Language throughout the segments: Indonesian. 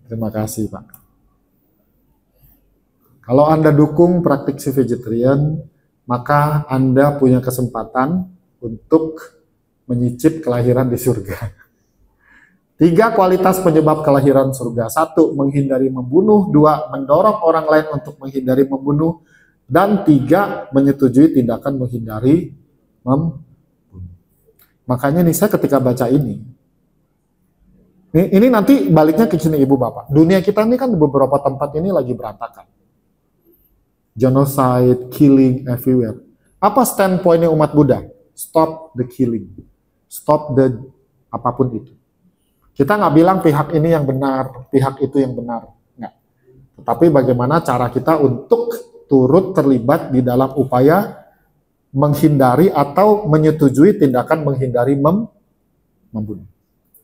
Terima kasih, Pak. Kalau Anda dukung praktisi vegetarian, maka Anda punya kesempatan untuk menyicip kelahiran di surga. 3 kualitas penyebab kelahiran surga. 1, menghindari membunuh. 2, mendorong orang lain untuk menghindari membunuh. Dan 3, menyetujui tindakan menghindari membunuh. Makanya nih saya ketika baca ini nanti baliknya ke sini Ibu Bapak. Dunia kita ini kan di beberapa tempat ini lagi berantakan. Genocide, killing everywhere. Apa standpointnya umat Buddha? Stop the killing. Stop the apapun itu. Kita nggak bilang pihak ini yang benar, pihak itu yang benar. Nggak. Tetapi bagaimana cara kita untuk turut terlibat di dalam upaya menghindari atau menyetujui tindakan menghindari membunuh.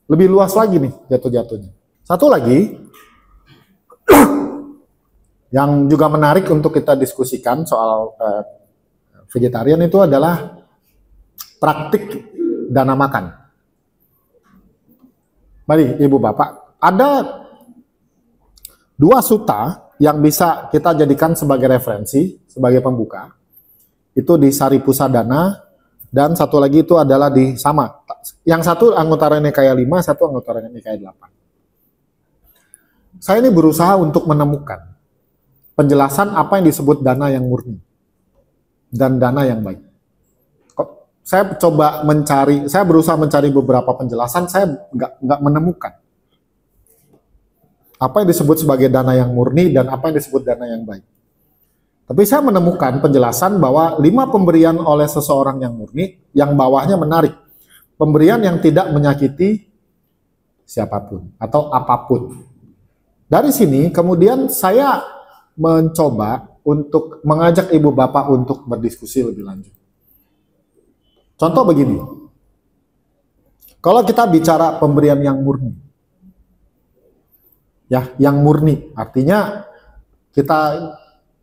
Lebih luas lagi nih jatuh-jatuhnya. Satu lagi yang juga menarik untuk kita diskusikan soal vegetarian itu adalah praktik dana makan. Mari Ibu Bapak, ada 2 sutta yang bisa kita jadikan sebagai referensi, sebagai pembuka. Itu di Saripusadana, dan satu lagi itu adalah di sama. Yang satu anggota Nikaya 5, satu anggota Nikaya 8. Saya ini berusaha untuk menemukan penjelasan apa yang disebut dana yang murni dan dana yang baik. Saya berusaha mencari beberapa penjelasan, saya nggak menemukan apa yang disebut sebagai dana yang murni dan apa yang disebut dana yang baik. Tapi saya menemukan penjelasan bahwa 5 pemberian oleh seseorang yang murni, yang bawahnya menarik. Pemberian yang tidak menyakiti siapapun atau apapun. Dari sini kemudian saya mencoba untuk mengajak Ibu Bapak untuk berdiskusi lebih lanjut. Contoh begini. Kalau kita bicara pemberian yang murni. Ya, yang murni artinya kita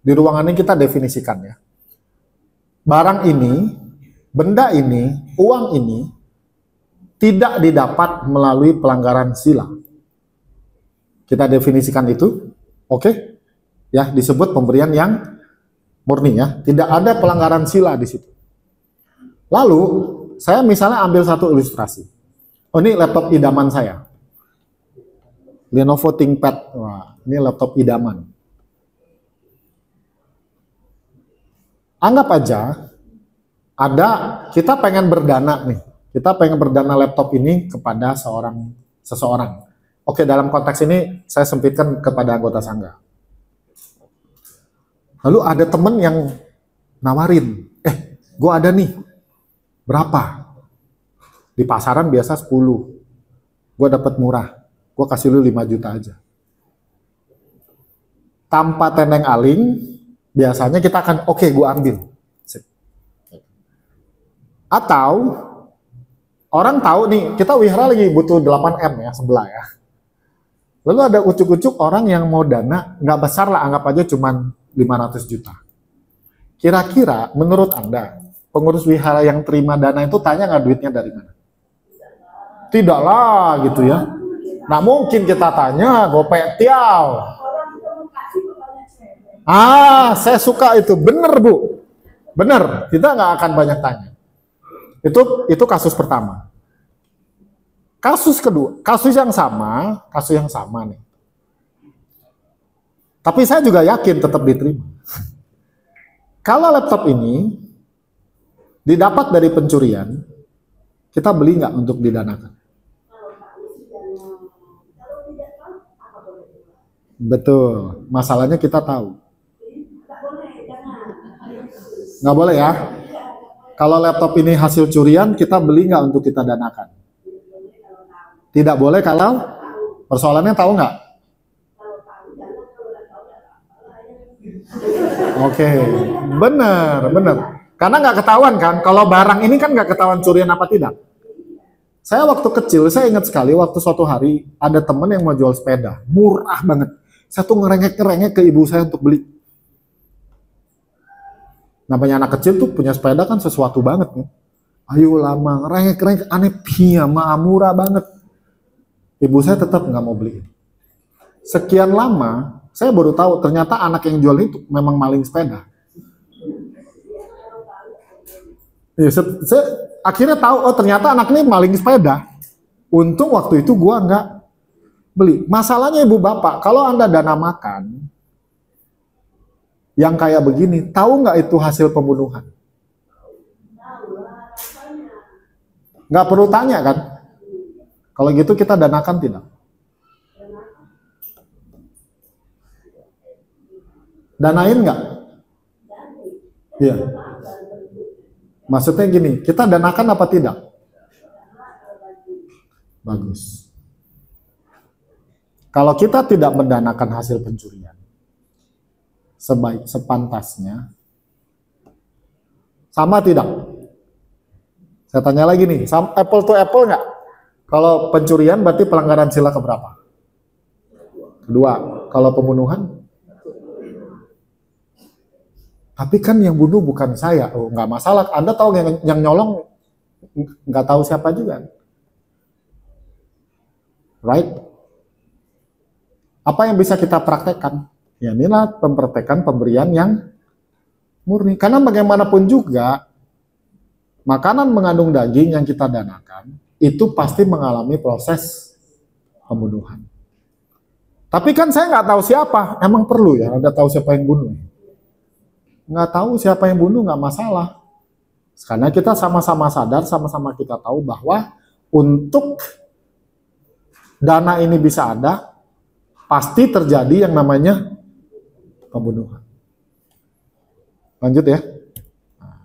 di ruangan ini kita definisikan ya. Barang ini, benda ini, uang ini tidak didapat melalui pelanggaran sila. Kita definisikan itu, oke? Ya, disebut pemberian yang murni ya. Tidak ada pelanggaran sila di situ. Lalu, saya misalnya ambil satu ilustrasi. Oh, ini laptop idaman saya. Lenovo ThinkPad. Wah, ini laptop idaman. Anggap aja kita pengen berdana nih. Kita pengen berdana laptop ini kepada seseorang. Oke, dalam konteks ini saya sempitkan kepada anggota sangga. Lalu ada temen yang nawarin, gue ada nih, berapa? Di pasaran biasa 10, gue dapat murah, gue kasih lu 5 juta aja. Tanpa tendeng aling, biasanya kita akan, oke, gue ambil. Atau, orang tahu nih, kita wihara lagi butuh 8M ya, sebelah ya. Lalu ada ucuk-ucuk orang yang mau dana, nggak besar lah, anggap aja cuman 500 juta. Kira-kira menurut Anda, pengurus wihara yang terima dana itu tanya nggak duitnya dari mana? Tidaklah gitu ya. Nah mungkin kita tanya, gopek tiaw. Saya suka itu, bener Bu. Bener, kita nggak akan banyak tanya. Itu kasus pertama. Kasus kedua, kasus yang sama nih. Tapi saya juga yakin tetap diterima. Kalau laptop ini didapat dari pencurian, kita beli nggak untuk didanakan? Betul, masalahnya kita tahu. Nggak boleh ya? Kalau laptop ini hasil curian, kita beli nggak untuk kita danakan? Tidak boleh kalau persoalannya tahu nggak? Oke, benar. Karena nggak ketahuan kan, kalau barang ini kan nggak ketahuan curian apa tidak. Saya waktu kecil, saya ingat sekali waktu suatu hari ada temen yang mau jual sepeda, murah banget. Saya tuh ngerengek ke ibu saya untuk beli. Namanya anak kecil tuh punya sepeda kan sesuatu banget nih. Ayo lama, ngerengek aneh pia, murah banget. Ibu saya tetap nggak mau beli. Sekian lama, saya baru tahu ternyata anak yang jual itu memang maling sepeda. Ya, saya akhirnya tahu, oh ternyata anak ini maling sepeda. Untung waktu itu gua nggak beli. Masalahnya ibu bapak, kalau Anda dana makan yang kayak begini, tahu nggak itu hasil pembunuhan? Nggak perlu tanya kan? Kalau gitu kita danakan tidak? Danain nggak? Iya. Maksudnya gini, kita danakan apa tidak? Bagus. Kalau kita tidak mendanakan hasil pencurian, sepantasnya, sama tidak? Saya tanya lagi nih, apple to apple nggak? Kalau pencurian berarti pelanggaran sila keberapa? Kedua. Kalau pembunuhan? Tapi kan yang bunuh bukan saya. Oh, nggak masalah. Anda tahu yang nyolong nggak tahu siapa juga. Right? Apa yang bisa kita praktekkan? Ya inilah mempraktekkan pemberian yang murni. Karena bagaimanapun juga, makanan mengandung daging yang kita danakan, itu pasti mengalami proses pembunuhan. Tapi kan saya nggak tahu siapa. Emang perlu ya Anda tahu siapa yang bunuh? Nggak tahu siapa yang bunuh nggak masalah. Karena kita sama-sama sadar, sama-sama kita tahu bahwa untuk dana ini bisa ada, pasti terjadi yang namanya pembunuhan. Lanjut ya. Nah,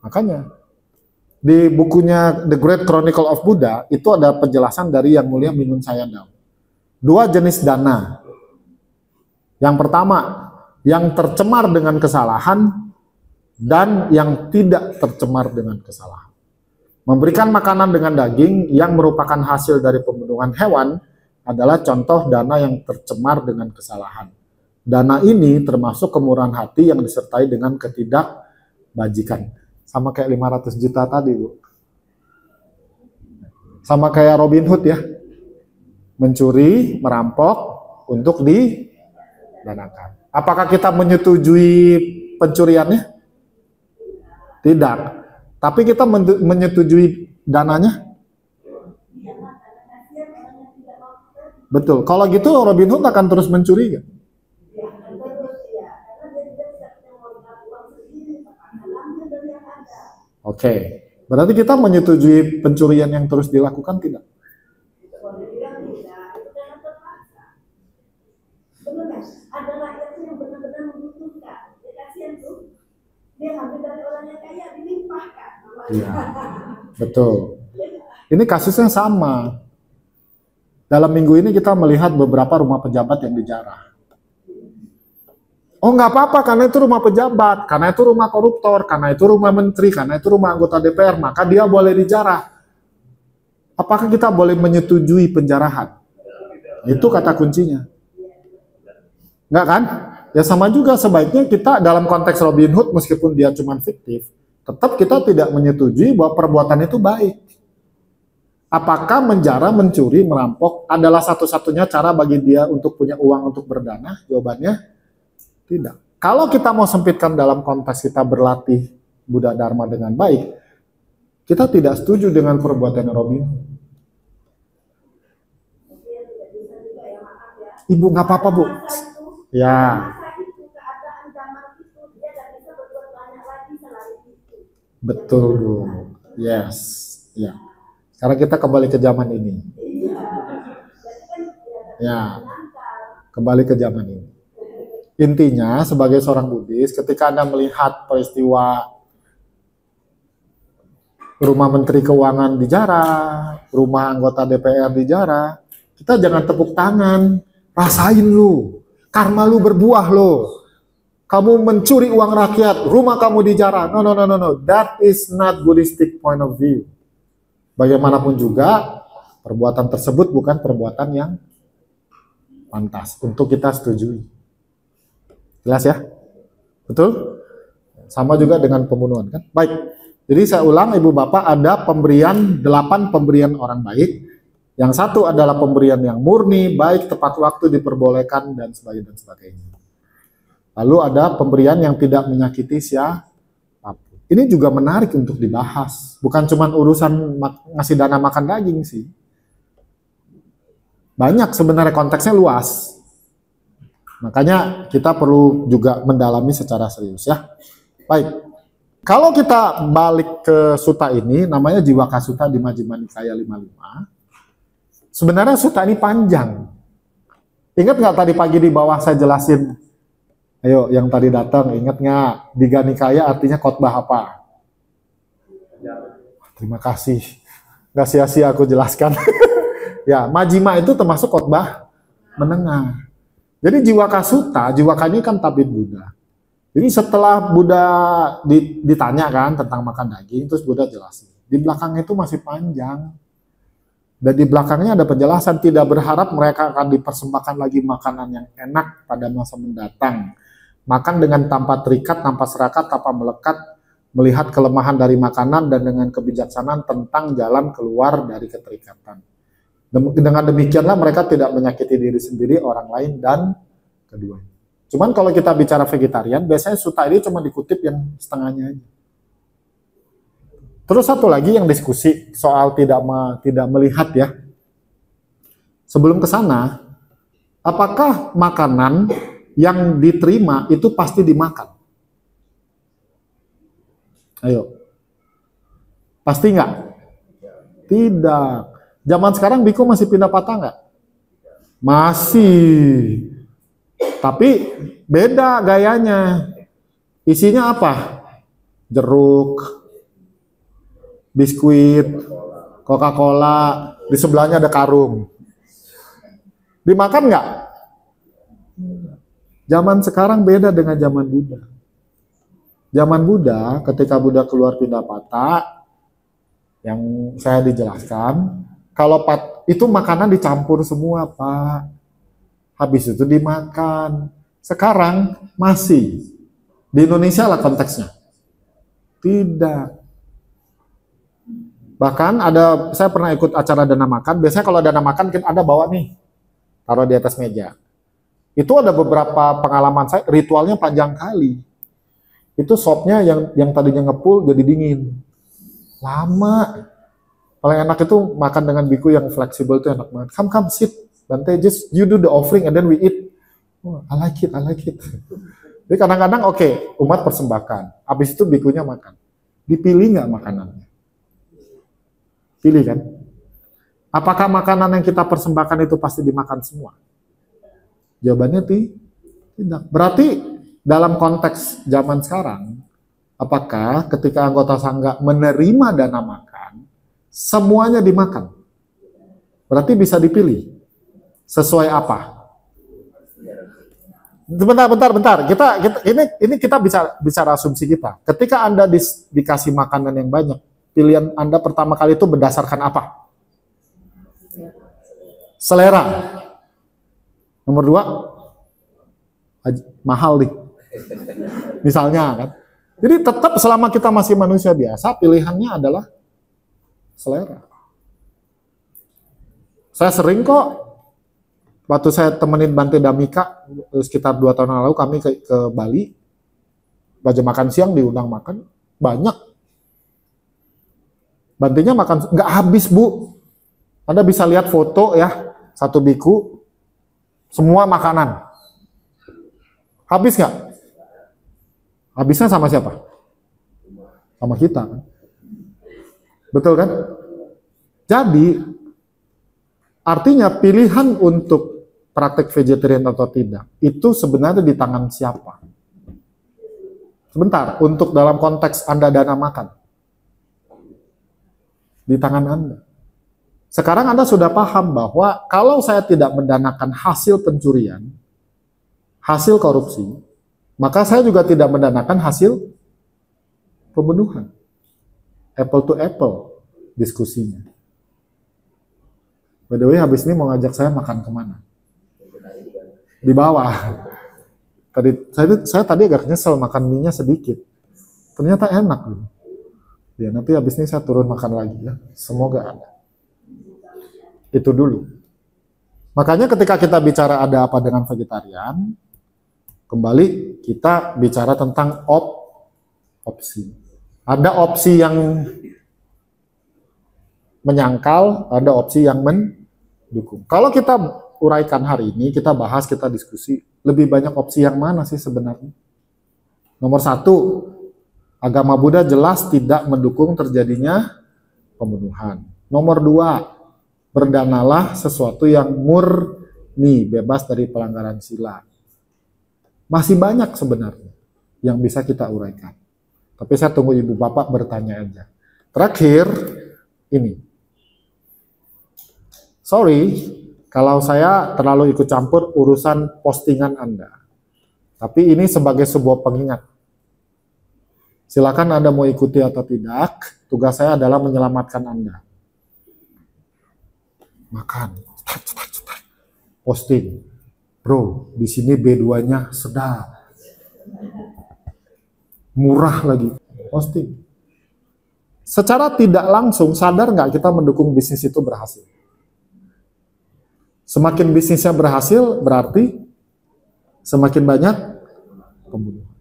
makanya di bukunya The Great Chronicle of Buddha itu ada penjelasan dari Yang Mulia Minun Sayadaw. 2 jenis dana. Yang pertama, yang tercemar dengan kesalahan dan yang tidak tercemar dengan kesalahan. Memberikan makanan dengan daging yang merupakan hasil dari pembunuhan hewan adalah contoh dana yang tercemar dengan kesalahan. Dana ini termasuk kemurahan hati yang disertai dengan ketidakbajikan. Sama kayak 500 juta tadi, Bu. Sama kayak Robin Hood ya. Mencuri, merampok untuk didanakan. Apakah kita menyetujui pencuriannya? Tidak. Tapi kita menyetujui dananya? Betul. Kalau gitu Robin Hood akan terus mencuri kan? Oke. Berarti kita menyetujui pencurian yang terus dilakukan tidak? Iya, betul. Ini kasusnya sama. Dalam minggu ini kita melihat beberapa rumah pejabat yang dijarah. Oh nggak apa-apa karena itu rumah pejabat, karena itu rumah koruptor, karena itu rumah menteri, karena itu rumah anggota DPR, maka dia boleh dijarah. Apakah kita boleh menyetujui penjarahan? Itu kata kuncinya. Nggak kan? Ya sama juga sebaiknya kita dalam konteks Robin Hood meskipun dia cuma fiktif, tetap kita tidak menyetujui bahwa perbuatan itu baik. Apakah menjara, mencuri, merampok adalah satu-satunya cara bagi dia untuk punya uang untuk berdana? Jawabannya tidak. Kalau kita mau sempitkan dalam konteks kita berlatih Buddha Dharma dengan baik, kita tidak setuju dengan perbuatan Robin Hood. Ibu nggak apa-apa, Bu. Ya. Betul, Bu. Yes. Ya. Sekarang kita kembali ke zaman ini. Ya. Kembali ke zaman ini. Intinya, sebagai seorang Buddhis, ketika Anda melihat peristiwa rumah Menteri Keuangan dijarah, rumah anggota DPR dijarah, kita jangan tepuk tangan. Rasain lu. Karma lu berbuah lo. Kamu mencuri uang rakyat, rumah kamu dijarah. No. That is not Buddhistic point of view. Bagaimanapun juga, perbuatan tersebut bukan perbuatan yang pantas untuk kita setujui. Jelas ya? Betul? Sama juga dengan pembunuhan kan? Baik. Jadi saya ulang Ibu Bapak, ada 8 pemberian orang baik Yang satu adalah pemberian yang murni, baik, tepat waktu, diperbolehkan, dan sebagainya. Lalu ada pemberian yang tidak menyakiti siapapun. Ini juga menarik untuk dibahas. Bukan cuma urusan ngasih dana makan daging sih. Banyak sebenarnya, konteksnya luas. Makanya kita perlu juga mendalami secara serius ya. Baik. Kalau kita balik ke sutta ini, namanya Jiwaka Sutta di Majjhima Nikaya 55. Sebenarnya sutta ini panjang. Ingat nggak tadi pagi di bawah saya jelasin? Ayo, yang tadi datang, ingat nggak? Diga Nikaya artinya khotbah apa? Terima kasih. Nggak sia-sia aku jelaskan. Ya, Majjhima itu termasuk khotbah menengah. Jadi Jiwaka Sutta, Jiwaka ini kan tabib Buddha. Jadi setelah Buddha ditanya kan tentang makan daging, terus Buddha jelasin. Di belakangnya itu masih panjang. Dan di belakangnya ada penjelasan, tidak berharap mereka akan dipersembahkan lagi makanan yang enak pada masa mendatang. Makan dengan tanpa terikat, tanpa serakah, tanpa melekat, melihat kelemahan dari makanan dan dengan kebijaksanaan tentang jalan keluar dari keterikatan. Dengan demikianlah mereka tidak menyakiti diri sendiri, orang lain, dan keduanya. Cuman kalau kita bicara vegetarian, biasanya sutta ini cuma dikutip yang setengahnya aja. Terus satu lagi yang diskusi soal tidak melihat ya. Sebelum ke sana, apakah makanan yang diterima itu pasti dimakan? Ayo. Pasti nggak? Tidak. Zaman sekarang biku masih pindah patah nggak? Masih. Tapi beda gayanya. Isinya apa? Jeruk, biskuit, Coca-Cola, di sebelahnya ada karung. Dimakan nggak? Zaman sekarang beda dengan zaman Buddha. Zaman Buddha, ketika Buddha keluar Pindapata, yang saya dijelaskan, kalau itu makanan dicampur semua, Pak. Habis itu dimakan. Sekarang masih. Di Indonesia lah konteksnya. Tidak. Bahkan saya pernah ikut acara dana makan. Biasanya kalau dana makan kita ada bawa nih, taruh di atas meja. Itu ada beberapa pengalaman saya, ritualnya panjang kali. Itu sopnya yang tadinya ngepul jadi dingin. Lama. Paling enak itu makan dengan biku yang fleksibel itu enak banget. Come sit, Bante, just you do the offering and then we eat. Oh, I like it. Jadi kadang-kadang oke, umat persembahkan. Habis itu bikunya makan. Dipilih nggak makanannya? Pilih kan? Apakah makanan yang kita persembahkan itu pasti dimakan semua? Jawabannya tidak. Berarti dalam konteks zaman sekarang, apakah ketika anggota sangga menerima dana makan, semuanya dimakan? Berarti bisa dipilih. Sesuai apa? Bentar. Ini kita bicara asumsi kita. Ketika Anda dikasih makanan yang banyak, pilihan Anda pertama kali itu berdasarkan apa? Selera. Nomor 2, mahal nih. Misalnya kan. Jadi tetap selama kita masih manusia biasa, pilihannya adalah selera. Saya sering kok, waktu saya temenin Bante Damika, sekitar 2 tahun lalu kami ke Bali, baju makan siang diundang makan, banyak. Bantenya makan, nggak habis Bu. Anda bisa lihat foto ya, satu biku, semua makanan. Habis nggak? Habisnya sama siapa? Sama kita kan? Betul kan? Jadi, artinya pilihan untuk praktek vegetarian atau tidak, itu sebenarnya di tangan siapa? Sebentar, untuk dalam konteks Anda dana makan. Di tangan Anda. Sekarang Anda sudah paham bahwa kalau saya tidak mendanakan hasil pencurian, hasil korupsi, maka saya juga tidak mendanakan hasil pembunuhan. Apple to apple diskusinya. By the way, habis ini mau ngajak saya makan kemana? Di bawah. Saya tadi agak nyesel makan mie-nya sedikit. Ternyata enak. Ya, nanti habis ini saya turun makan lagi ya. Semoga ada. Itu dulu. Makanya ketika kita bicara ada apa dengan vegetarian, kembali kita bicara tentang opsi. Ada opsi yang menyangkal, ada opsi yang mendukung. Kalau kita uraikan hari ini, kita bahas, kita diskusi, lebih banyak opsi yang mana sih sebenarnya? Nomor 1, agama Buddha jelas tidak mendukung terjadinya pembunuhan. Nomor 2, berdanalah sesuatu yang murni, bebas dari pelanggaran sila. Masih banyak sebenarnya yang bisa kita uraikan. Tapi saya tunggu ibu bapak bertanya aja. Terakhir, ini. Sorry, kalau saya terlalu ikut campur urusan postingan Anda. Tapi ini sebagai sebuah pengingat. Silakan Anda mau ikuti atau tidak, tugas saya adalah menyelamatkan Anda. Makan, posting, bro, di sini B2-nya sedap, murah lagi, posting. Secara tidak langsung sadar nggak kita mendukung bisnis itu berhasil? Semakin bisnisnya berhasil berarti semakin banyak pembunuhan.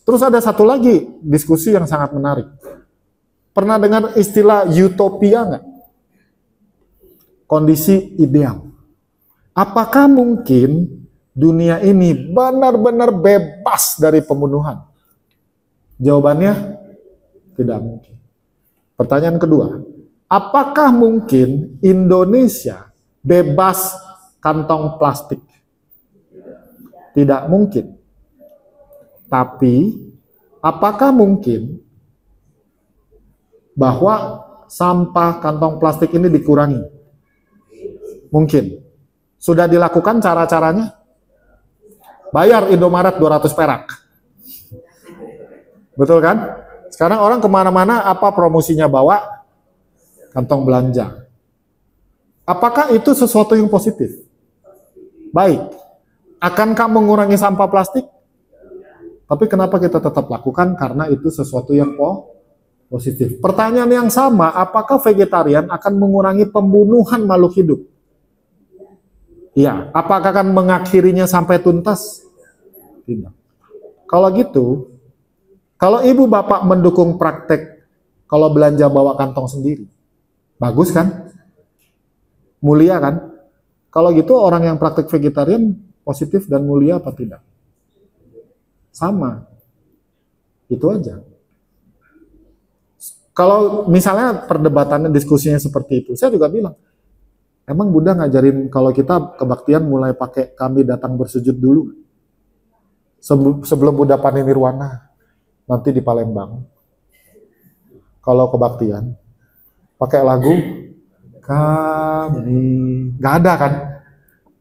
Terus ada satu lagi diskusi yang sangat menarik. Pernah dengar istilah utopia nggak? Kondisi ideal. Apakah mungkin dunia ini benar-benar bebas dari pembunuhan? Jawabannya tidak mungkin. Pertanyaan kedua, apakah mungkin Indonesia bebas kantong plastik? Tidak mungkin. Tapi, apakah mungkin bahwa sampah kantong plastik ini dikurangi? Mungkin. Sudah dilakukan cara-caranya? Bayar Indomaret 200 perak. Betul kan? Sekarang orang kemana-mana apa promosinya bawa? Kantong belanja. Apakah itu sesuatu yang positif? Baik. Akankah mengurangi sampah plastik? Tapi kenapa kita tetap lakukan? Karena itu sesuatu yang positif. Pertanyaan yang sama, apakah vegetarian akan mengurangi pembunuhan makhluk hidup? Iya. Apakah akan mengakhirinya sampai tuntas? Tidak. Kalau gitu, kalau ibu bapak mendukung praktek kalau belanja bawa kantong sendiri, bagus kan? Mulia kan? Kalau gitu orang yang praktek vegetarian positif dan mulia apa tidak? Sama. Itu aja. Kalau misalnya perdebatannya, diskusinya seperti itu, saya juga bilang, emang Buddha ngajarin kalau kita kebaktian mulai pakai kami datang bersujud dulu? Sebelum Buddha paninirwana, nanti di Palembang. Kalau kebaktian, pakai lagu, kami, nggak ada kan?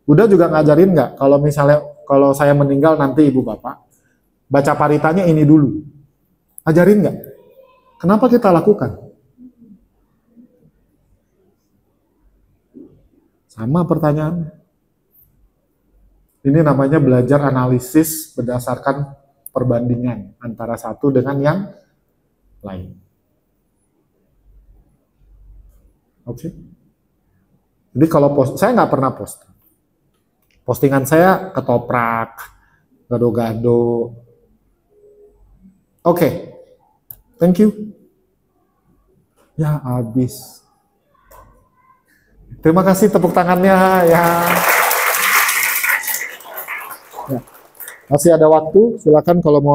Buddha juga ngajarin nggak, kalau misalnya, kalau saya meninggal nanti ibu bapak, baca paritanya ini dulu. Ajarin nggak? Kenapa kita lakukan? Sama pertanyaan. Ini namanya belajar analisis berdasarkan perbandingan antara satu dengan yang lain. Oke. Jadi kalau saya nggak pernah post. Postingan saya ketoprak, gado-gado. Oke. Thank you. Ya, habis. Terima kasih tepuk tangannya ya. Masih ada waktu, silakan kalau mau